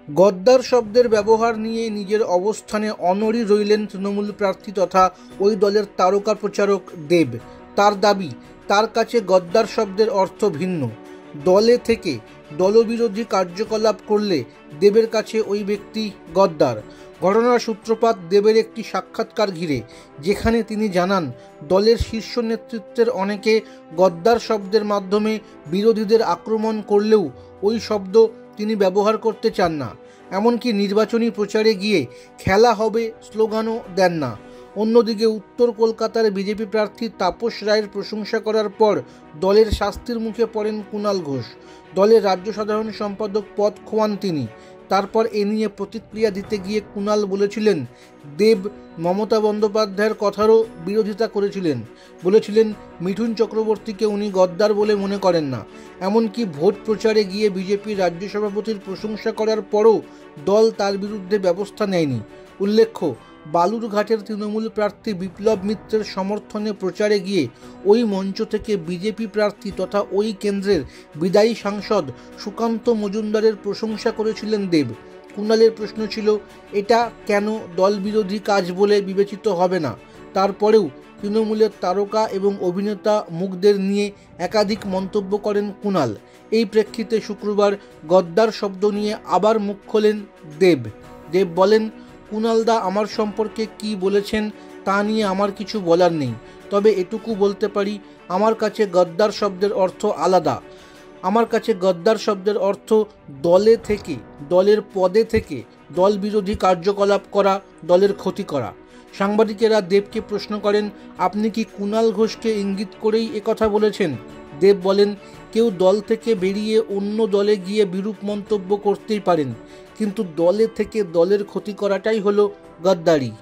গদ্দার শব্দের ব্যবহার নিয়ে নিজের অবস্থানে অনড়ি রইলেন তৃণমূল প্রার্থী তথা ওই দলের তারকা প্রচারক দেব। তার দাবি, তার কাছে গদ্দার শব্দের অর্থ ভিন্ন। দলে থেকে দলবিরোধী কার্যকলাপ করলে দেবের কাছে ওই ব্যক্তি গদ্দার। ঘটনার সূত্রপাত দেবের একটি সাক্ষাৎকার ঘিরে, যেখানে তিনি জানান দলের শীর্ষ নেতৃত্বের অনেকে গদ্দার শব্দের মাধ্যমে বিরোধীদের আক্রমণ করলেও ওই শব্দ তিনি ব্যবহার করতে চান না। এমনকি নির্বাচনী প্রচারে গিয়ে খেলা হবে স্লোগানও দেন না। অন্যদিকে উত্তর কলকাতার বিজেপি প্রার্থী তাপস রায়ের প্রশংসা করার পর দলের শাস্তির মুখে পড়েন কুণাল ঘোষ। দলের রাজ্য সাধারণ সম্পাদক পদ খোয়ান তিনি। তারপর এ নিয়ে প্রতিক্রিয়া দিতে গিয়ে কুণাল বলেছিলেন, দেব মমতা বন্দ্যোপাধ্যায়ের কথারও বিরোধিতা করেছিলেন। বলেছিলেন মিঠুন চক্রবর্তীকে উনি গদ্দার বলে মনে করেন না। এমনকি ভোট প্রচারে গিয়ে বিজেপির রাজ্য সভাপতির প্রশংসা করার পরও দল তার বিরুদ্ধে ব্যবস্থা নেয়নি। উল্লেখ্য, বালুরঘাটের তৃণমূল প্রার্থী বিপ্লব মিত্রের সমর্থনে প্রচারে গিয়ে ওই মঞ্চ থেকে বিজেপি প্রার্থী তথা ওই কেন্দ্রের বিদায়ী সাংসদ সুকান্ত মজুমদারের প্রশংসা করেছিলেন দেব। কুণালের প্রশ্ন ছিল, এটা কেন দলবিরোধী কাজ বলে বিবেচিত হবে না? তারপরেও তৃণমূলের তারকা এবং অভিনেতা মুখদের নিয়ে একাধিক মন্তব্য করেন কুণাল। এই প্রেক্ষিতে শুক্রবার গদ্দার শব্দ নিয়ে আবার মুখ খোলেন দেব। দেব বলেন, কুণালদা আমার সম্পর্কে কি বলেছেন তা নিয়ে আমার কিছু বলার নেই, তবে এটুকু বলতে পারি, আমার কাছে গদ্দার শব্দের অর্থ আলাদা। আমার কাছে গদ্দার শব্দের অর্থ দলে থেকে, দলের পদে থেকে দল বিরোধী কার্যকলাপ করা, দলের ক্ষতি করা। সাংবাদিকেরা দেবকে প্রশ্ন করেন, আপনি কি কুণাল ঘোষকে ইঙ্গিত করেই একথা বলেছেন? দেব বলেন, কেউ দল থেকে বেরিয়ে অন্য দলে গিয়ে বিরূপ মন্তব্য করতেই পারেন, কিন্তু দলে থেকে দলের ক্ষতি করাটাই হলো গদ্দারি।